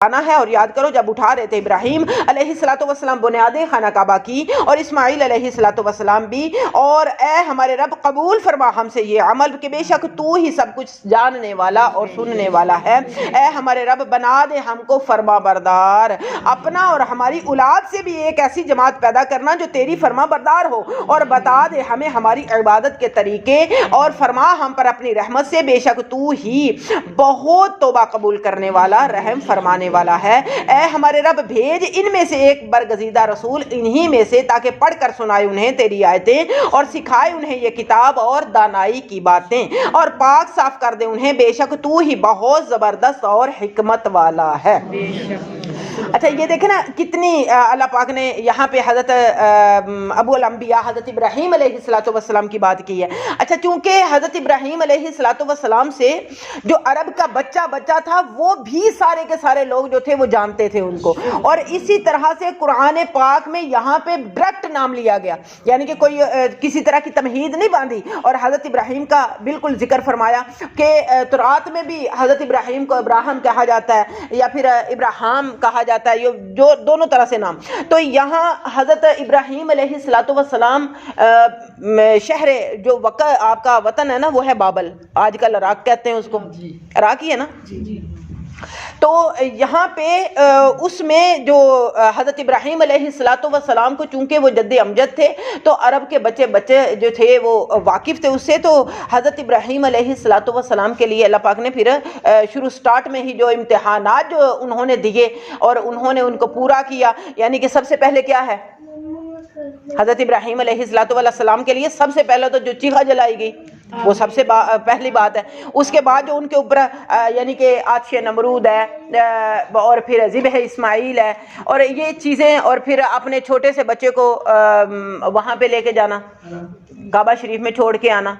آنا ہے، اور یاد کرو جب اٹھا رہے تھے ابراہیم علیہ السلام بنیاد خانہ کعبہ کی، اور اسماعیل علیہ السلام بھی، اور اے ہمارے رب قبول فرما ہم سے یہ عمل کہ بے شک تو ہی سب کچھ جاننے والا اور سننے والا ہے۔ اے ہمارے رب بنا دے ہم کو فرما بردار، اپنا اور ہماری اولاد سے بھی ایک ایسی جماعت پیدا کرنا جو تیری فرما بردار ہو، اور بتا دے ہمیں ہماری عبادت کے طریقے، اور فرما ہم پر اپنی رحمت سے، بے شک تو ہی بہت توبہ قبول کرنے والا رحم فرمانے والا ہے۔ اے ہمارے رب بھیج ان میں سے ایک برگزیدہ رسول انہی میں سے، تاکہ پڑھ کر سنائے انہیں تیری آیتیں، اور سکھائے انہیں یہ کتاب اور دانائی کی باتیں، اور پاک صاف کر دے انہیں، بے شک تو ہی بہت زبردست اور حکمت والا ہے۔ اچھا یہ دیکھیں نا کتنی اللہ پاک نے یہاں پہ حضرت ابو الانبیاء حضرت ابراہیم علیہ السلام کی بات کی ہے۔ اچھا چونکہ حضرت ابراہیم علیہ السلام سے جو عرب کا بچہ تھا وہ بھی سارے کے سارے لوگ جو تھے وہ جانتے تھے ان کو، اور اسی طرح سے قرآن پاک میں یہاں پہ ڈائریکٹ نام لیا گیا، یعنی کہ کوئی کسی طرح کی تمہید نہیں باندھی، اور حضرت ابراہیم کا بالکل ذکر فرمایا کہ تورات میں بھی حضرت ابراہیم کو ابراہم کہا جاتا ہے یا پھر ابراہام کہا جاتا ہے، یہ جو دونوں طرح سے نام۔ تو یہاں حضرت ابراہیم علیہ السلام شہر جو آپ کا وطن ہے نا وہ ہے بابل، آج کل عراق کہتے ہیں اس کو، عراق ہی ہے نا، تو یہاں پہ اس میں جو حضرت ابراہیم علیہ السلام کو چونکہ وہ جد امجد تھے تو عرب کے بچے جو تھے وہ واقف تھے اس سے، تو حضرت ابراہیم علیہ السلام کے لیے اللہ پاک نے پھر شروع سٹارٹ میں ہی جو امتحانات جو انہوں نے دیے اور انہوں نے ان کو پورا کیا، یعنی کہ سب سے پہلے کیا ہے حضرت ابراہیم علیہ السلام کے لیے سب سے پہلے تو جو چیخا جلائی گئی وہ سب سے پہلی بات ہے۔ اس کے بعد جو ان کے اوپر یعنی کہ آتش نمرود ہے، اور پھر ذبح اسماعیل ہے، اور یہ چیزیں، اور پھر اپنے چھوٹے سے بچے کو وہاں پہ لے کے جانا، کعبہ شریف میں چھوڑ کے آنا،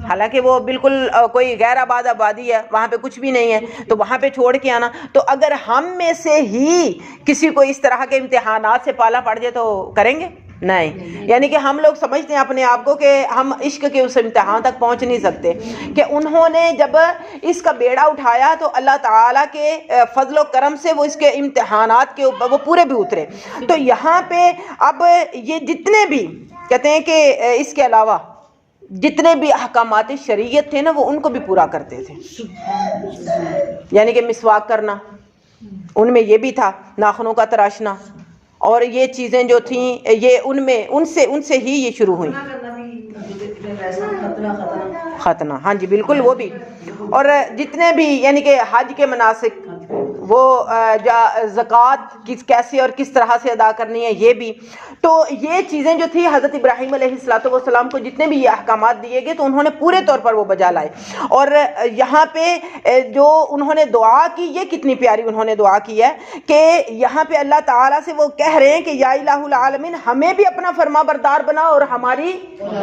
حالانکہ وہ بالکل کوئی غیر آباد آبادی ہے، وہاں پہ کچھ بھی نہیں ہے، تو وہاں پہ چھوڑ کے آنا۔ تو اگر ہم میں سے ہی کسی کو اس طرح کے امتحانات سے پالا پڑ جائے تو کریں گے نہیں، یعنی کہ ہم لوگ سمجھتے ہیں اپنے آپ کو کہ ہم عشق کے اس امتحان تک پہنچ نہیں سکتے، کہ انہوں نے جب اس کا بیڑا اٹھایا تو اللہ تعالیٰ کے فضل و کرم سے وہ اس کے امتحانات کے اوپر وہ پورے بھی اترے۔ تو یہاں پہ اب یہ جتنے بھی کہتے ہیں کہ اس کے علاوہ جتنے بھی احکامات شریعت تھے نا وہ ان کو بھی پورا کرتے تھے، یعنی کہ مسواک کرنا ان میں یہ بھی تھا، ناخنوں کا تراشنا، اور یہ چیزیں جو تھیں یہ ان سے ہی یہ شروع ہوئیں، ختنہ، ہاں جی بالکل وہ بھی، اور جتنے بھی یعنی کہ حج کے مناسک، وہ زکوٰۃ کیسے اور کس طرح سے ادا کرنی ہے یہ بھی، تو یہ چیزیں جو تھی حضرت ابراہیم علیہ السلام کو جتنے بھی یہ احکامات دیے گئے تو انہوں نے پورے طور پر وہ بجا لائے۔ اور یہاں پہ جو انہوں نے دعا کی یہ کتنی پیاری انہوں نے دعا کی ہے کہ یہاں پہ اللہ تعالیٰ سے وہ کہہ رہے ہیں کہ یا الہ العالمین ہمیں بھی اپنا فرما بردار بنا اور ہماری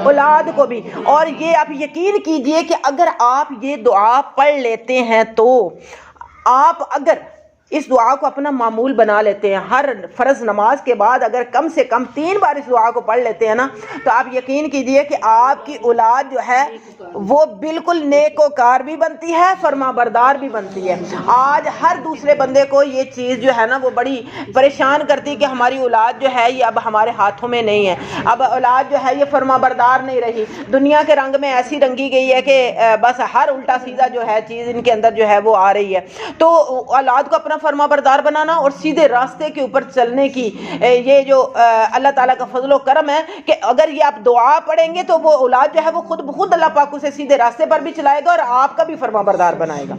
اولاد کو بھی، اور یہ آپ یقین کیجئے کہ اگر آپ یہ دعا پڑھ لیتے ہیں تو آپ اگر اس دعا کو اپنا معمول بنا لیتے ہیں، ہر فرض نماز کے بعد اگر کم سے کم 3 بار اس دعا کو پڑھ لیتے ہیں نا تو آپ یقین کیجئے کہ آپ کی اولاد جو ہے وہ بالکل نیک و کار بھی بنتی ہے، فرما بردار بھی بنتی ہے۔ آج ہر دوسرے بندے کو یہ چیز جو ہے نا وہ بڑی پریشان کرتی کہ ہماری اولاد جو ہے یہ اب ہمارے ہاتھوں میں نہیں ہے، اب اولاد جو ہے یہ فرما بردار نہیں رہی، دنیا کے رنگ میں ایسی رنگی گئی ہے کہ بس ہر الٹا سیدھا جو ہے چیز ان کے اندر جو ہے وہ آ رہی ہے۔ تو اولاد کو اپنا فرما بردار بنانا اور سیدھے راستے کے اوپر چلنے کی یہ جو اللہ تعالیٰ کا فضل و کرم ہے کہ اگر یہ آپ دعا پڑھیں گے تو وہ اولاد جو ہے وہ خود بخود اللہ پاک اسے سیدھے راستے پر بھی چلائے گا اور آپ کا بھی فرما بردار بنائے گا۔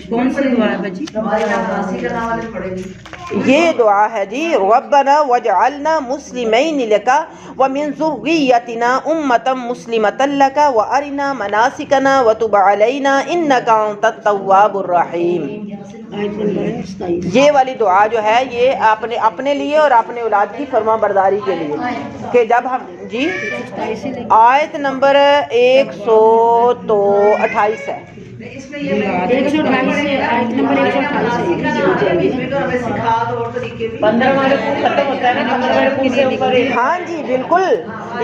کون سی دعا ہے بچی؟ یہ دعا ہے جی ربنا واجعلنا مسلمین لک ومن ذریتنا امة مسلمة لک وارنا مناسکنا وتب علینا انک انت التواب الرحیم۔ یہ والی دعا جو ہے یہ اپنے لیے اور اپنے اولاد کی فرما برداری کے لیے کہ جب ہم جی آیت نمبر 128 ہے، 128 آیت نمبر 128 ہے۔ 15 رکوع ختم ہوتا ہے نا 15 رکوع سے اوپر ہاں جی بالکل،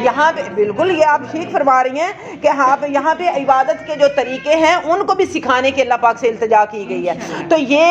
یہاں پہ بالکل یہ آپ ٹھیک فرما رہی ہیں کہ یہاں پہ عبادت کے جو طریقے ہیں ان کو بھی سکھانے کے اللہ پاک سے التجا کی گئی ہے۔ تو یہ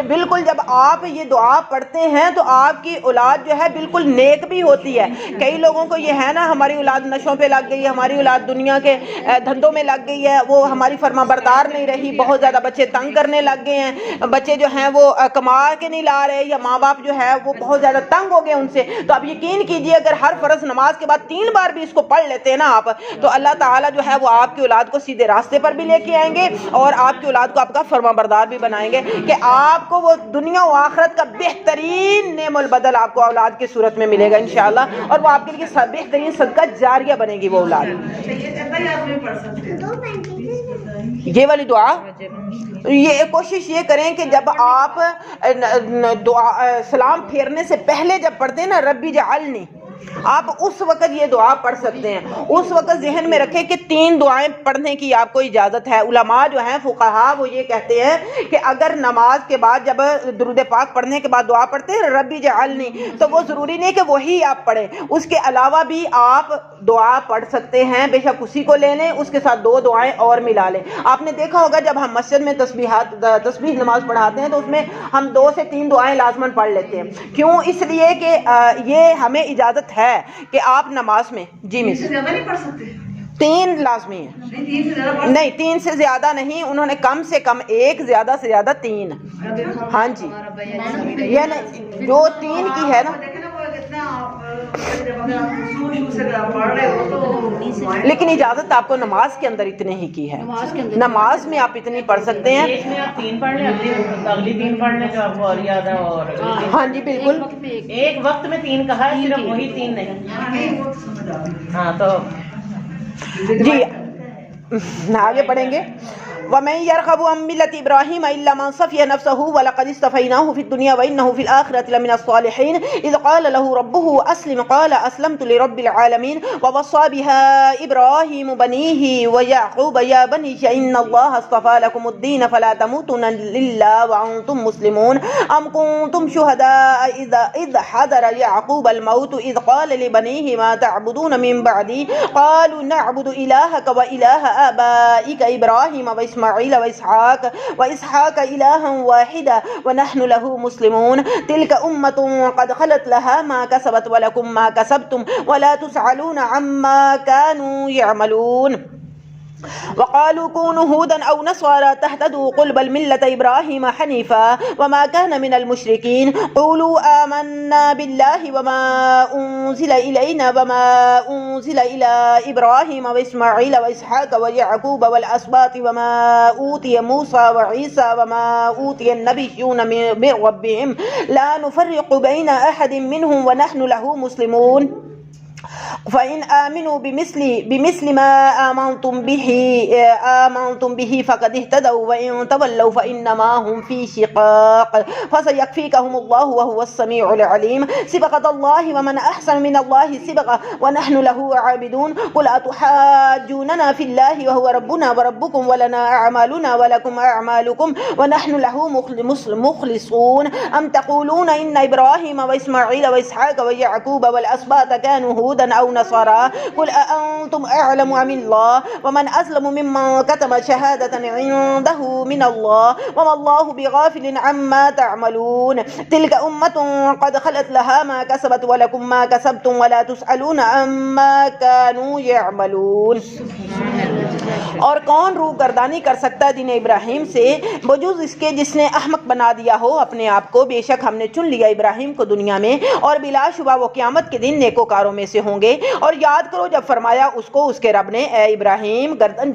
بالکل جب آپ یہ دعا پڑھتے ہیں تو آپ کی اولاد جو ہے بالکل نیک بھی ہوتی ہے۔ کئی لوگوں کو یہ ہے نا ہماری اولاد نشوں پہ لگ گئی ہے، ہماری اولاد دنیا کے دھندوں میں لگ گئی ہے، وہ ہماری فرما بردار نہیں رہی، بہت زیادہ بچے تنگ کرنے لگ گئے ہیں، بچے جو ہیں وہ کما کے نہیں لا رہے، یا ماں باپ جو ہے وہ بہت زیادہ تنگ ہو گئے ان سے۔ تو آپ یقین کیجئے اگر ہر فرض نماز کے بعد 3 بار بھی اس کو پڑھ لیتے ہیں نا آپ، تو اللہ تعالیٰ جو ہے وہ آپ کی اولاد کو سیدھے راستے پر بھی لے کے آئیں گے اور آپ کی اولاد کو آپ کا فرما بردار بھی بنائیں گے کہ آپ کو وہ دنیا و آخرت کا بہترین نعم البدل آپ کو اولاد کی صورت میں ملے گا انشاءاللہ، اور وہ آپ کے لیے بہترین صدقہ جاریہ بنے گی وہ اولاد۔ یہ والی دعا یہ کوشش یہ کریں کہ جب آپ دعا سلام پھیرنے سے پہلے جب پڑھتے ہیں نا ربی جعلنی، آپ اس وقت یہ دعا پڑھ سکتے ہیں۔ اس وقت ذہن میں رکھیں کہ 3 دعائیں پڑھنے کی آپ کو اجازت ہے۔ علماء جو ہیں فقہاء وہ یہ کہتے ہیں کہ اگر نماز کے بعد جب درود پاک پڑھنے کے بعد دعا پڑھتے ہیں ربی جعلنی، تو وہ ضروری نہیں کہ وہی آپ پڑھیں، اس کے علاوہ بھی آپ دعا پڑھ سکتے ہیں، بے شک اسی کو لے لیں، اس کے ساتھ 2 دعائیں اور ملا لیں۔ آپ نے دیکھا ہوگا جب ہم مسجد میں تسبیح نماز پڑھاتے ہیں تو اس میں ہم 2 سے 3 دعائیں لازماً پڑھ لیتے ہیں۔ کیوں؟ اس لیے کہ یہ ہمیں اجازت ہے کہ آپ نماز میں جی مس زیادہ نہیں پڑھ سکتے، 3 لازمی ہیں، نہیں 3 سے زیادہ نہیں، انہوں نے کم سے کم 1، زیادہ سے زیادہ 3۔ ہاں جی، یعنی جو 3 کی ہے نا، لیکن اجازت آپ کو نماز کے اندر اتنے ہی کی ہے، نماز میں آپ اتنی پڑھ سکتے ہیں۔ ایک میں آپ 3 پڑھ لیں، اگلی 3 پڑھ لیں جو آپ کو اور یاد ہے، اور ہاں جی بالکل، ایک وقت میں 3 کہا ہے، صرف وہی 3 نہیں۔ ہاں تو جی آگے پڑھیں گے۔ وَمَن يَرْغَبُ عَن مِّلَّةِ إِبْرَاهِيمَ إِلَّا مَن صَفِيَ نَفْسَهُ وَلَقَدِ اصْطَفَيْنَاهُ فِي الدُّنْيَا وَإِنَّهُ فِي الْآخِرَةِ لَمِنَ الصَّالِحِينَ إِذْ قَالَ لَهُ رَبُّهُ أَسْلِمْ قَالَ أَسْلَمْتُ لِرَبِّ الْعَالَمِينَ وَوَصَّى بِهَا إِبْرَاهِيمُ بَنِيهِ وَيَعْقُوبَ يَا بَنِيَّ إِنَّ اللَّهَ اصْطَفَىٰ لَكُمُ الدِّينَ فَلَا تَمُوتُنَّ إِلَّا وَأَنتُم مُّسْلِمُونَ أَمْ كُنتُمْ شُهَدَاءَ إِذْ حَضَرَ يَعْقُوبَ الْمَوْتُ إِذْ قَالَ لِبَنِيهِ مَا تَعْبُدُونَ مِن بَعْدِي قَالُوا نَعْبُدُ إِلَٰهَكَ وَإِلَٰهَ آبَائِكَ إِبْرَاهِيمَ وَإِسْمَاعِيلَ وإسحاق إلها واحدا ونحن له مسلمون تلك أمة قد خلت لها ما كسبت ولكم ما كسبتم ولا تسألون عما كانوا يعملون وقالوا كونوا هودا أو نصارى تهتدوا قل بل ملة إبراهيم حنيفا وما كان من المشركين قولوا آمنا بالله وما أنزل إلينا وما أنزل إلى إبراهيم وإسماعيل وإسحاق ويعقوب والأسباط وما أوتي موسى وعيسى وما أوتي النبيون من ربهم لا نفرق بين أحد منهم ونحن له مسلمون فإن آمنوا بمثل ما آمنتم به فقد اهتدوا وإن تولوا فإنما هم في شقاق فسيكفيكهم الله وهو السميع العليم صبغة الله ومن أحسن من الله صبغة ونحن له عابدون قل أتحاجوننا في الله وهو ربنا وربكم ولنا أعمالنا ولكم أعمالكم ونحن له مخلصون أم تقولون إن إبراهيم وإسماعيل وإسحاق ويعقوب والأسباط كانوا هودا أو نصارى قل أأنتم أعلم أم الله ومن أظلم ممن كتم شهادة عنده من الله وما الله بغافل عما تعملون تلك أمة قد خلت لها ما كسبت ولكم ما كسبتم ولا تسألون عما كانوا يعملون۔ اور کون روح گردانی کر سکتا ہے دین ابراہیم سے بجز اس کے جس نے احمق بنا دیا ہو اپنے آپ کو۔ بے شک ہم نے چن لیا ابراہیم کو دنیا میں اور بلا شبہ وہ قیامت کے دن نیکوکاروں میں سے ہوں گے۔ اور یاد کرو جب فرمایا اس کو اس کے رب نے اے ابراہیم گردن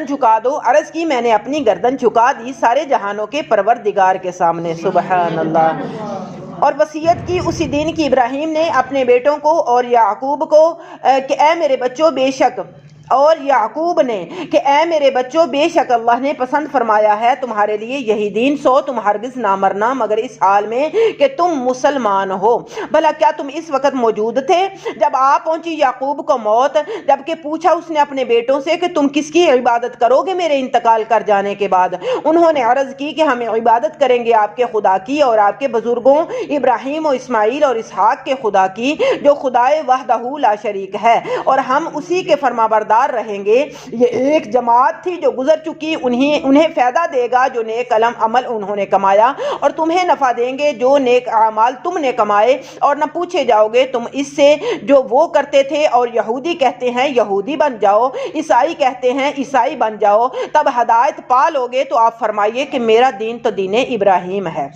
جھکا دو، عرض کی میں نے اپنی گردن جھکا دی سارے جہانوں کے پروردگار کے سامنے، سبحان اللہ۔ اور وصیت کی اسی دین کی ابراہیم نے اپنے بیٹوں کو اور یعقوب کو کہ اے میرے بچوں، بے شک اور یعقوب نے کہ اے میرے بچوں، بے شک اللہ نے پسند فرمایا ہے تمہارے لیے یہی دین، سو تم ہرگز نہ مرنا مگر اس حال میں کہ تم مسلمان ہو۔ بھلا کیا تم اس وقت موجود تھے جب آ پہنچی یعقوب کو موت، جبکہ پوچھا اس نے اپنے بیٹوں سے کہ تم کس کی عبادت کرو گے میرے انتقال کر جانے کے بعد؟ انہوں نے عرض کی کہ ہم عبادت کریں گے آپ کے خدا کی اور آپ کے بزرگوں ابراہیم و اسماعیل اور اسحاق کے خدا کی، جو خدائے وحدہ لا شریک ہے، اور ہم اسی کے فرما بردار رہیں گے۔ یہ ایک جماعت تھی جو گزر چکی، انہیں فائدہ دے گا جو نیک عمل انہوں نے کمایا، اور تمہیں نفع دیں گے جو نیک اعمال تم نے کمائے، اور نہ پوچھے جاؤ گے تم اس سے جو وہ کرتے تھے۔ اور یہودی کہتے ہیں یہودی بن جاؤ، عیسائی کہتے ہیں عیسائی بن جاؤ، تب ہدایت پا لو گے۔ تو آپ فرمائیے کہ میرا دین تو دین ابراہیم ہے،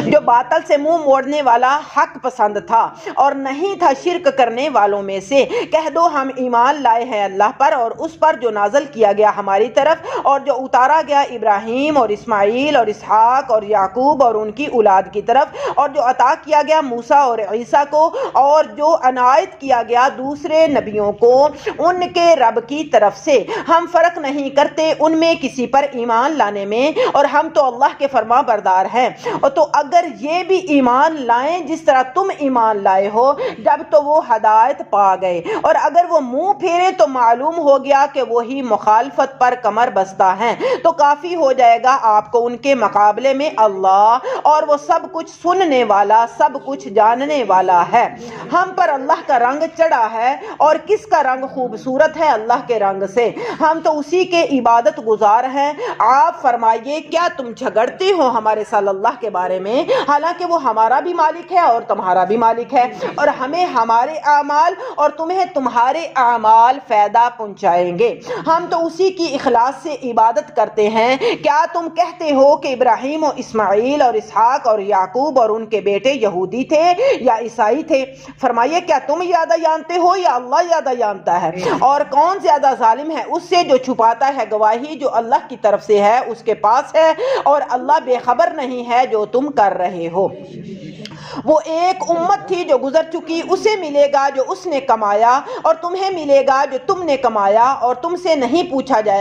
جو باطل سے منہ موڑنے والا حق پسند تھا اور نہیں تھا شرک کرنے والوں میں سے۔ کہہ دو ہم ایمان لائے ہیں اللہ پر اور اس پر جو نازل کیا گیا ہماری طرف، اور جو اتارا گیا ابراہیم اور اسماعیل اور اسحاق اور یعقوب اور ان کی اولاد کی طرف، اور جو عطا کیا گیا موسیٰ اور عیسیٰ کو، اور جو عنایت کیا گیا دوسرے نبیوں کو ان کے رب کی طرف سے۔ ہم فرق نہیں کرتے ان میں کسی پر ایمان لانے میں، اور ہم تو اللہ کے فرما بردار ہیں۔ اور تو اگر یہ بھی ایمان لائیں جس طرح تم ایمان لائے ہو جب تو وہ ہدایت پا گئے، اور اگر وہ منہ پھیرے تو معلوم ہو گیا کہ وہی مخالفت پر کمر بستہ ہیں، تو کافی ہو جائے گا آپ کو ان کے مقابلے میں اللہ، اور وہ سب کچھ سننے والا سب کچھ جاننے والا ہے۔ ہم پر اللہ کا رنگ چڑھا ہے، اور کس کا رنگ خوبصورت ہے اللہ کے رنگ سے، ہم تو اسی کے عبادت گزار ہیں۔ آپ فرمائیے کیا تم جھگڑتے ہو ہمارے صلی اللہ کے بارے میں، حالانکہ وہ ہمارا بھی مالک ہے اور تمہارا بھی مالک ہے، اور ہمیں ہمارے اعمال اور تمہیں تمہارے اعمال فائدہ پہنچائیں گے، ہم تو اسی کی اخلاص سے عبادت کرتے ہیں۔ کیا تم کہتے ہو کہ ابراہیم و اسماعیل اور اسحاق اور یعقوب اور ان کے بیٹے یہودی تھے یا عیسائی تھے؟ فرمائیے کیا تم زیادہ جانتے ہو یا اللہ زیادہ جانتا ہے؟ اور کون زیادہ ظالم ہے اس سے جو چھپاتا ہے گواہی جو اللہ کی طرف سے ہے اس کے پاس ہے، اور اللہ بے خبر نہیں ہے جو تم کر رہے ہو۔ وہ ایک امت تھی جو گزر چکی، اسے ملے گا جو اس نے کمایا، اور تمہیں ملے گا جو تم نے کمایا، اور تم سے نہیں پوچھا جائے